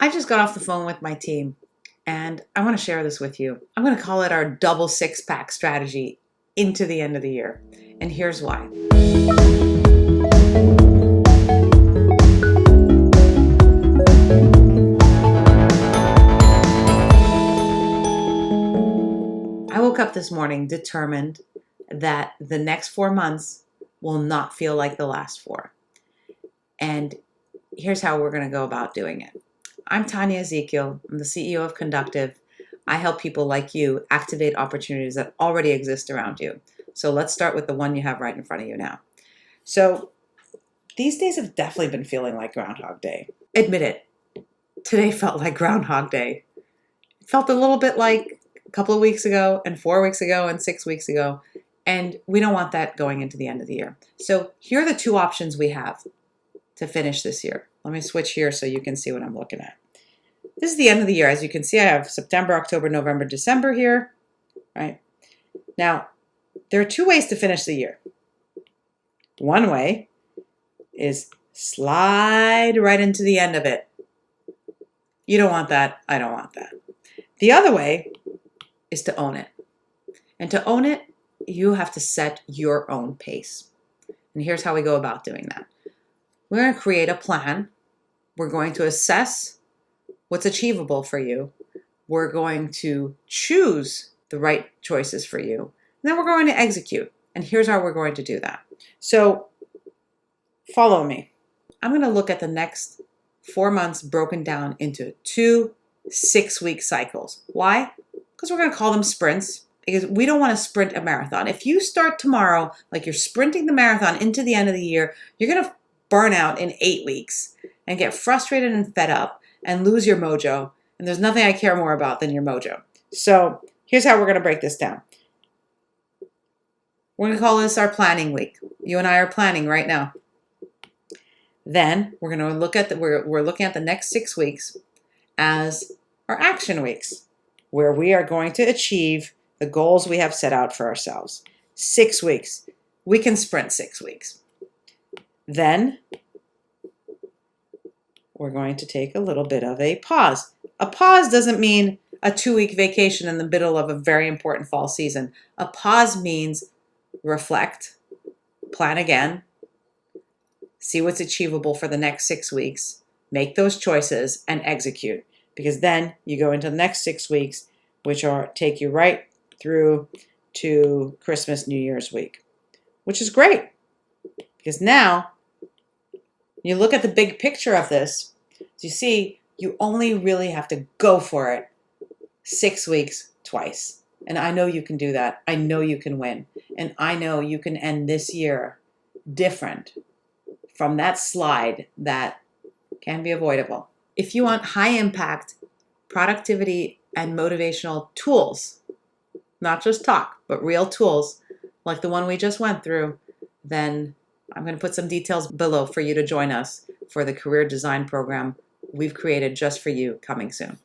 I just got off the phone with my team and I want to share this with you. I'm going to call it our double six-pack strategy into the end of the year. And here's why. I woke up this morning determined that the next 4 months will not feel like the last 4. And here's how we're going to go about doing it. I'm Tanya Ezekiel. I'm the CEO of Conductive. I help people like you activate opportunities that already exist around you. So let's start with the one you have right in front of you now. So these days have definitely been feeling like Groundhog Day. Admit it. Today felt like Groundhog Day. It felt a little bit like a couple of weeks ago and 4 weeks ago and 6 weeks ago. And we don't want that going into the end of the year. So here are the 2 options we have to finish this year. Let me switch here so you can see what I'm looking at. This is the end of the year. As you can see, I have September, October, November, December here, right? Now, there are 2 ways to finish the year. One way is slide right into the end of it. You don't want that. I don't want that. The other way is to own it. And to own it, you have to set your own pace. And here's how we go about doing that. We're going to create a plan. We're going to assess what's achievable for you. We're going to choose the right choices for you. And then we're going to execute. And here's how we're going to do that. So follow me. I'm going to look at the next 4 months broken down into 2 6-week cycles. Why? Because we're going to call them sprints. Because we don't want to sprint a marathon. If you start tomorrow like you're sprinting the marathon into the end of the year, you're going to burn out in 8 weeks and get frustrated and fed up and lose your mojo. And there's nothing I care more about than your mojo. So here's how we're going to break this down. We're going to call this our planning week. You and I are planning right now. Then we're going to look at we're looking at the next 6 weeks as our action weeks, where we are going to achieve the goals we have set out for ourselves. 6 weeks. We can sprint 6 weeks. Then we're going to take a little bit of a pause. A pause doesn't mean a 2-week vacation in the middle of a very important fall season. A pause means reflect, plan again, see what's achievable for the next 6 weeks, make those choices, and execute. Because then you go into the next 6 weeks, which take you right through to Christmas, New Year's week, which is great. Because now you look at the big picture of this, you see you only really have to go for it 6 weeks twice. And I know you can do that. I know you can win. And I know you can end this year different from that slide that can be avoidable. If you want high impact productivity and motivational tools, not just talk, but real tools like the one we just went through, then I'm going to put some details below for you to join us for the career design program we've created just for you coming soon.